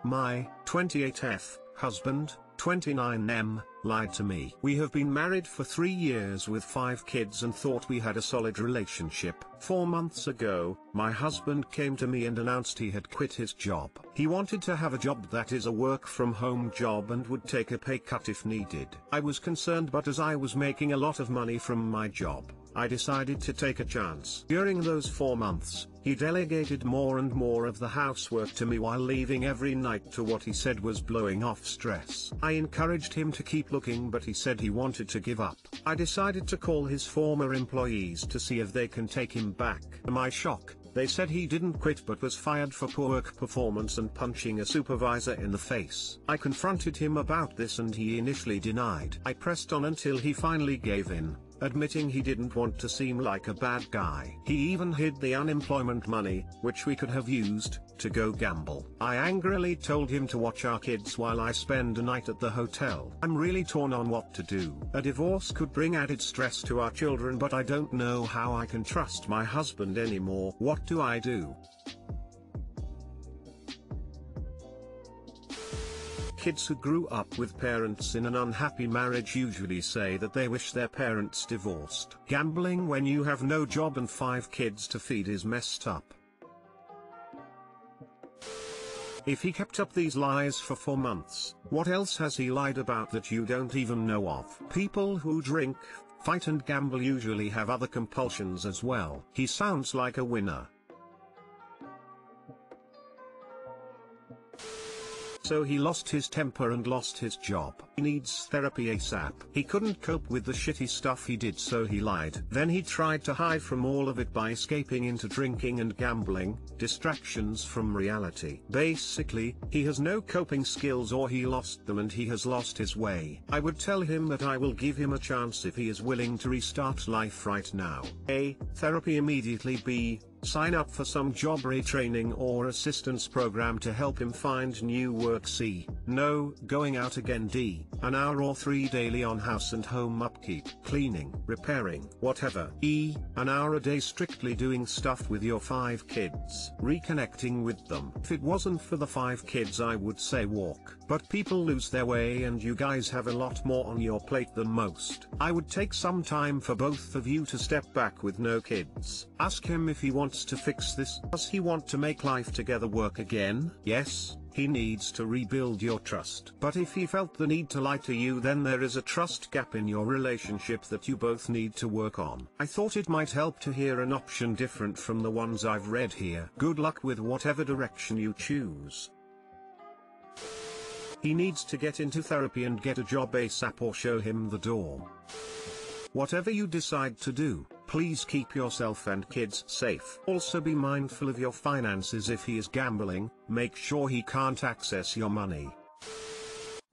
My 28F husband, 29M, lied to me. We have been married for 3 years with 5 kids and thought we had a solid relationship. 4 months ago, my husband came to me and announced he had quit his job. He wanted to have a job that is a work-from-home job and would take a pay cut if needed. I was concerned, but as I was making a lot of money from my job, I decided to take a chance. During those 4 months, he delegated more and more of the housework to me while leaving every night to what he said was blowing off stress. I encouraged him to keep looking, but he said he wanted to give up. I decided to call his former employees to see if they can take him back. To my shock, they said he didn't quit but was fired for poor work performance and punching a supervisor in the face. I confronted him about this and he initially denied. I pressed on until he finally gave in, admitting he didn't want to seem like a bad guy. He even hid the unemployment money, which we could have used, to go gamble. I angrily told him to watch our kids while I spend a night at the hotel. I'm really torn on what to do. A divorce could bring added stress to our children, but I don't know how I can trust my husband anymore. What do I do? Kids who grew up with parents in an unhappy marriage usually say that they wish their parents divorced. Gambling when you have no job and 5 kids to feed is messed up. If he kept up these lies for 4 months, what else has he lied about that you don't even know of? People who drink, fight and gamble usually have other compulsions as well. He sounds like a winner. So he lost his temper and lost his job. He needs therapy ASAP. He couldn't cope with the shitty stuff he did, so he lied. Then he tried to hide from all of it by escaping into drinking and gambling, distractions from reality. Basically, he has no coping skills, or he lost them and he has lost his way. I would tell him that I will give him a chance if he is willing to restart life right now. A. Therapy immediately. B. Sign up for some job retraining or assistance program to help him find new work. C. No, going out again. D. An hour or 3 daily on house and home upkeep, cleaning, repairing, whatever. E. An hour a day strictly doing stuff with your 5 kids, reconnecting with them. If it wasn't for the 5 kids I would say walk, but people lose their way and you guys have a lot more on your plate than most. I would take some time for both of you to step back with no kids. Ask him if he wants to fix this. Does he want to make life together work again? Yes, he needs to rebuild your trust. But if he felt the need to lie to you, then there is a trust gap in your relationship that you both need to work on. I thought it might help to hear an option different from the ones I've read here. Good luck with whatever direction you choose. He needs to get into therapy and get a job ASAP, or show him the door. Whatever you decide to do, please keep yourself and kids safe. Also be mindful of your finances. If he is gambling, make sure he can't access your money.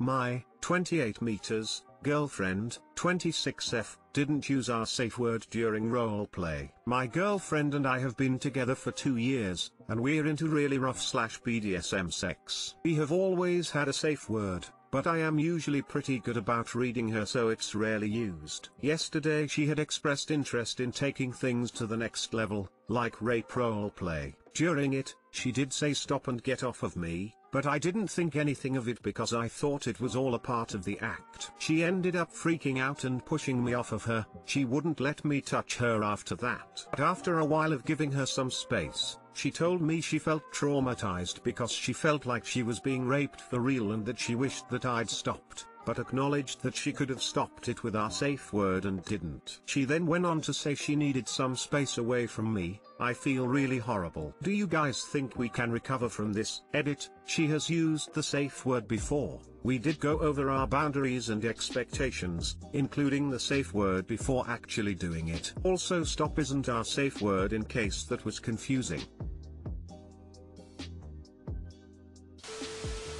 My 28 meters girlfriend, 26F, didn't use our safe word during roleplay. My girlfriend and I have been together for 2 years, and we're into really rough /BDSM sex. We have always had a safe word, but I am usually pretty good about reading her, so it's rarely used. Yesterday she had expressed interest in taking things to the next level, like rape roleplay. During it, she did say stop and get off of me, but I didn't think anything of it because I thought it was all a part of the act. She ended up freaking out and pushing me off of her. She wouldn't let me touch her after that. But after a while of giving her some space, she told me she felt traumatized because she felt like she was being raped for real and that she wished that I'd stopped, but acknowledged that she could have stopped it with our safe word and didn't. She then went on to say she needed some space away from me. I feel really horrible. Do you guys think we can recover from this? Edit, she has used the safe word before. We did go over our boundaries and expectations, including the safe word, before actually doing it. Also, stop isn't our safe word, in case that was confusing.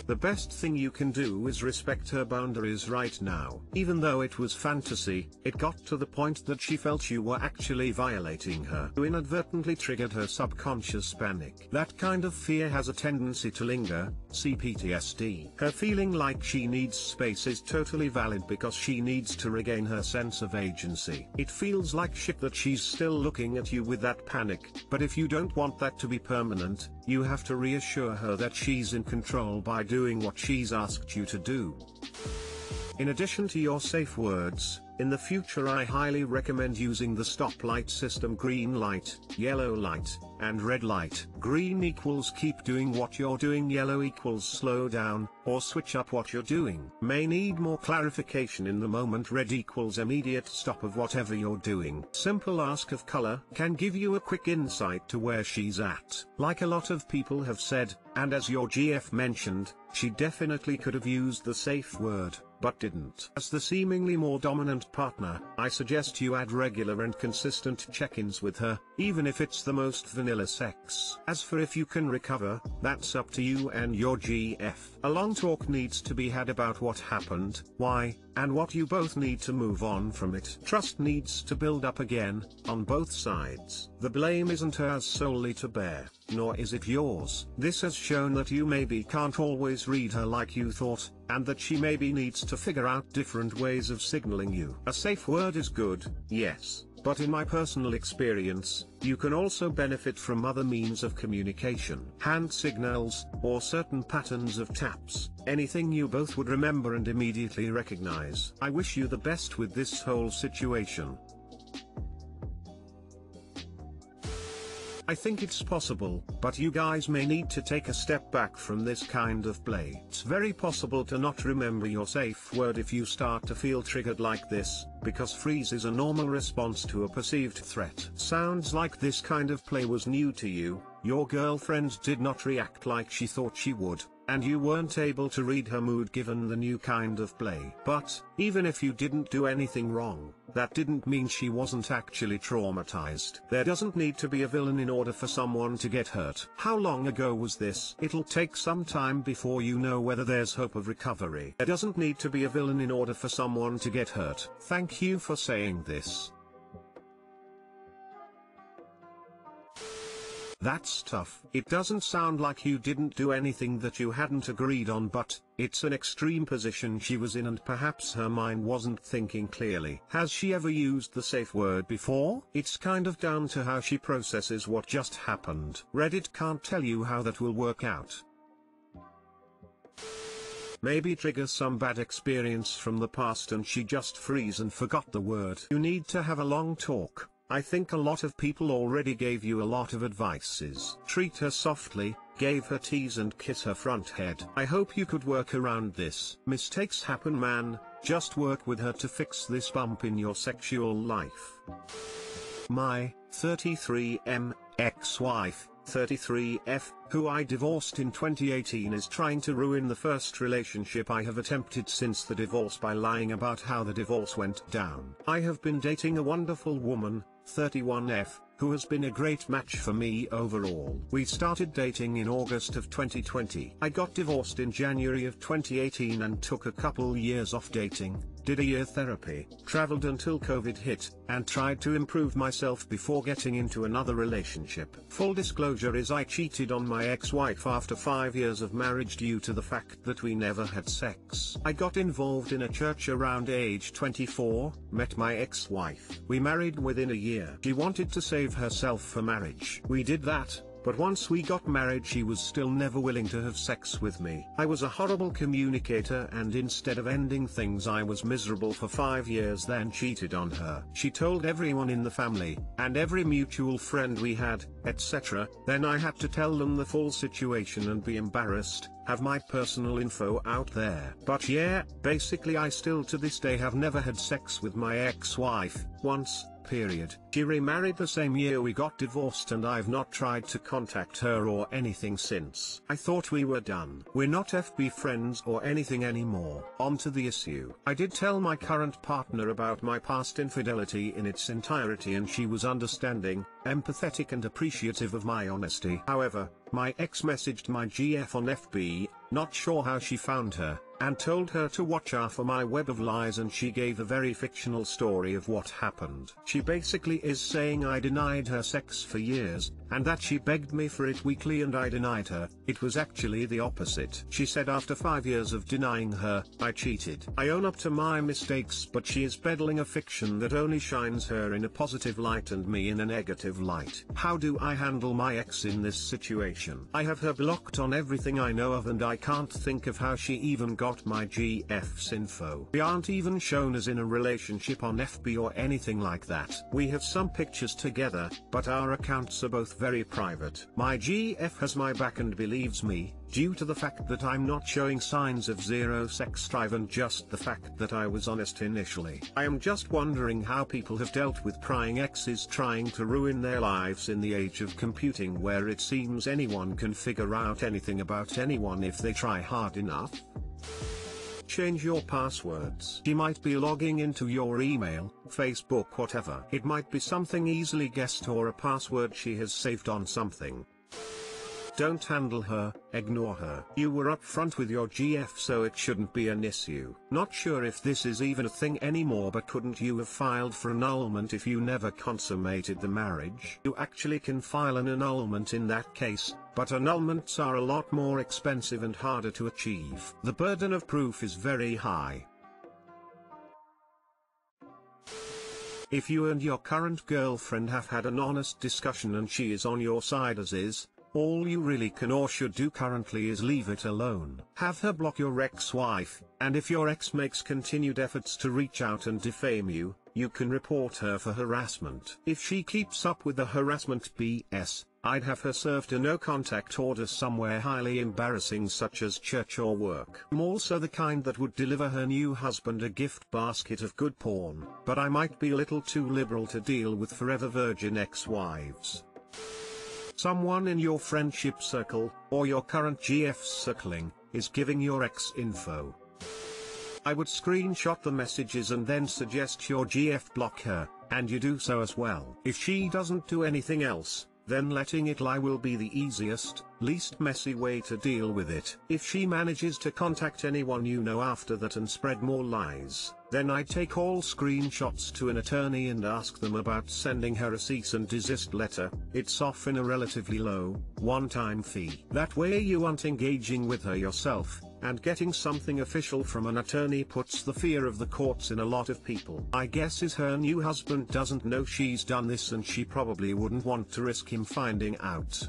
The best thing you can do is respect her boundaries right now. Even though it was fantasy, it got to the point that she felt you were actually violating her. You inadvertently triggered her subconscious panic. That kind of fear has a tendency to linger, see PTSD. Her feeling like she needs space is totally valid because she needs to regain her sense of agency. It feels like shit that she's still looking at you with that panic, but if you don't want that to be permanent, you have to reassure her that she's in control by doing what she's asked you to do. In addition to your safe words, in the future I highly recommend using the stoplight system: green light, yellow light, and red light. Green equals keep doing what you're doing, yellow equals slow down, or switch up what you're doing. May need more clarification in the moment. Red equals immediate stop of whatever you're doing. Simple ask of color can give you a quick insight to where she's at. Like a lot of people have said, and as your GF mentioned, she definitely could have used the safe word, but didn't. As the seemingly more dominant partner, I suggest you add regular and consistent check-ins with her, even if it's the most vanilla sex. As for if you can recover, that's up to you and your GF. A long talk needs to be had about what happened, why, and what you both need to move on from it. Trust needs to build up again, on both sides. The blame isn't hers solely to bear, nor is it yours. This has shown that you maybe can't always read her like you thought, and that she maybe needs to figure out different ways of signaling you. A safe word is good, yes, but in my personal experience, you can also benefit from other means of communication. Hand signals, or certain patterns of taps, anything you both would remember and immediately recognize. I wish you the best with this whole situation. I think it's possible, but you guys may need to take a step back from this kind of play. It's very possible to not remember your safe word if you start to feel triggered like this, because freeze is a normal response to a perceived threat. Sounds like this kind of play was new to you, your girlfriend did not react like she thought she would, and you weren't able to read her mood given the new kind of play. But, even if you didn't do anything wrong, that didn't mean she wasn't actually traumatized. There doesn't need to be a villain in order for someone to get hurt. How long ago was this? It'll take some time before you know whether there's hope of recovery. There doesn't need to be a villain in order for someone to get hurt. Thank you for saying this. That's tough. It doesn't sound like you didn't do anything that you hadn't agreed on, but it's an extreme position she was in and perhaps her mind wasn't thinking clearly. Has she ever used the safe word before? It's kind of down to how she processes what just happened. Reddit can't tell you how that will work out. Maybe trigger some bad experience from the past and she just froze and forgot the word. You need to have a long talk. I think a lot of people already gave you a lot of advices. Treat her softly, gave her tease and kiss her front head. I hope you could work around this. Mistakes happen, man, just work with her to fix this bump in your sexual life. My 33M ex-wife, 33F, who I divorced in 2018, is trying to ruin the first relationship I have attempted since the divorce by lying about how the divorce went down. I have been dating a wonderful woman, 31F, who has been a great match for me overall. We started dating in August of 2020. I got divorced in January of 2018 and took a couple years off dating, did a year therapy, traveled until COVID hit, and tried to improve myself before getting into another relationship. Full disclosure is I cheated on my ex-wife after 5 years of marriage due to the fact that we never had sex. I got involved in a church around age 24, met my ex-wife. We married within a year. She wanted to save herself for marriage. We did that, but once we got married she was still never willing to have sex with me. I was a horrible communicator and instead of ending things I was miserable for 5 years, then cheated on her. She told everyone in the family, and every mutual friend we had, etc. Then I had to tell them the full situation and be embarrassed, have my personal info out there. But yeah, basically I still to this day have never had sex with my ex-wife, once. Period. She remarried the same year we got divorced and I've not tried to contact her or anything since. I thought we were done. We're not FB friends or anything anymore. On to the issue. I did tell my current partner about my past infidelity in its entirety and she was understanding, empathetic and appreciative of my honesty. However, my ex messaged my GF on FB, not sure how she found her, and told her to watch out for my web of lies, and she gave a very fictional story of what happened. She basically is saying I denied her sex for years, and that she begged me for it weekly and I denied her. It was actually the opposite. She said after 5 years of denying her, I cheated. I own up to my mistakes, but she is peddling a fiction that only shines her in a positive light and me in a negative light. How do I handle my ex in this situation? I have her blocked on everything I know of, and I can't think of how she even got my GF's info. We aren't even shown as in a relationship on FB or anything like that. We have some pictures together, but our accounts are both very private. My GF has my back and believes me, due to the fact that I'm not showing signs of zero sex drive and just the fact that I was honest initially. I am just wondering how people have dealt with prying exes trying to ruin their lives in the age of computing, where it seems anyone can figure out anything about anyone if they try hard enough. Change your passwords. She might be logging into your email, Facebook, whatever. It might be something easily guessed or a password she has saved on something. Don't handle her, ignore her. You were upfront with your GF, so it shouldn't be an issue. Not sure if this is even a thing anymore, but couldn't you have filed for annulment if you never consummated the marriage? You actually can file an annulment in that case, but annulments are a lot more expensive and harder to achieve. The burden of proof is very high. If you and your current girlfriend have had an honest discussion and she is on your side as is, all you really can or should do currently is leave it alone. Have her block your ex-wife, and if your ex makes continued efforts to reach out and defame you, you can report her for harassment. If she keeps up with the harassment BS, I'd have her served a no-contact order somewhere highly embarrassing, such as church or work. I'm also the kind that would deliver her new husband a gift basket of good porn, but I might be a little too liberal to deal with forever virgin ex-wives. Someone in your friendship circle, or your current GF circling, is giving your ex info. I would screenshot the messages and then suggest your GF block her, and you do so as well. If she doesn't do anything else, then letting it lie will be the easiest, least messy way to deal with it. If she manages to contact anyone you know after that and spread more lies, then I'd take all screenshots to an attorney and ask them about sending her a cease and desist letter. It's often a relatively low, one-time fee. That way you aren't engaging with her yourself, and getting something official from an attorney puts the fear of the courts in a lot of people. My guess is her new husband doesn't know she's done this, and she probably wouldn't want to risk him finding out.